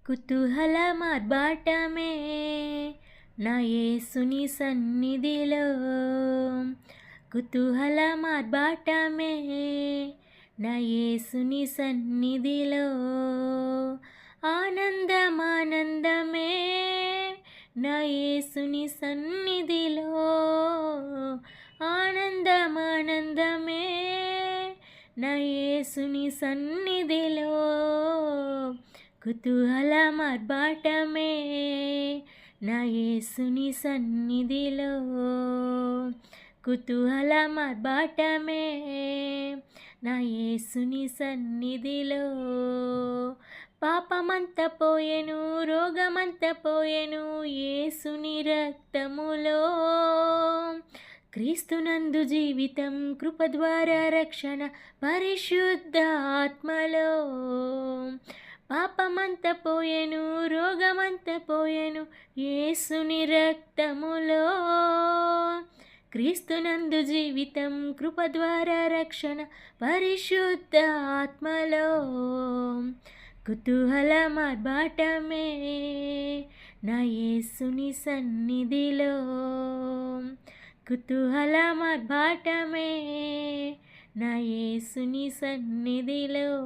కుతూహల మార్బాటమే నా యేసుని సన్నిధిలో. కుతూహల మార్బాటమే నా యేసుని సన్నిధిలో. ఆనందమానందమే నా యేసుని సన్నిధిలో. ఆనందమానందమే నా యేసుని సన్నిధిలో. కుతూహల మార్బాటమే నా యేసుని సన్నిధిలో. కుతూహల మార్బాటమే నా యేసుని సన్నిధిలో. పాపమంత పోయెను, రోగమంత పోయెను యేసుని రక్తములో. క్రీస్తునందు జీవితం, కృప ద్వారా రక్షణ, పరిశుద్ధ ఆత్మలో. పాపమంత పోయెను, రోగమంత పోయెను యేసుని రక్తములో. క్రీస్తునందు జీవితం, కృప ద్వారా రక్షణ, పరిశుద్ధ ఆత్మలో. కుతూహల మార్బాటమే నా యేసుని సన్నిధిలో. కుతూహల మార్బాటమే నా యేసుని సన్నిధిలో.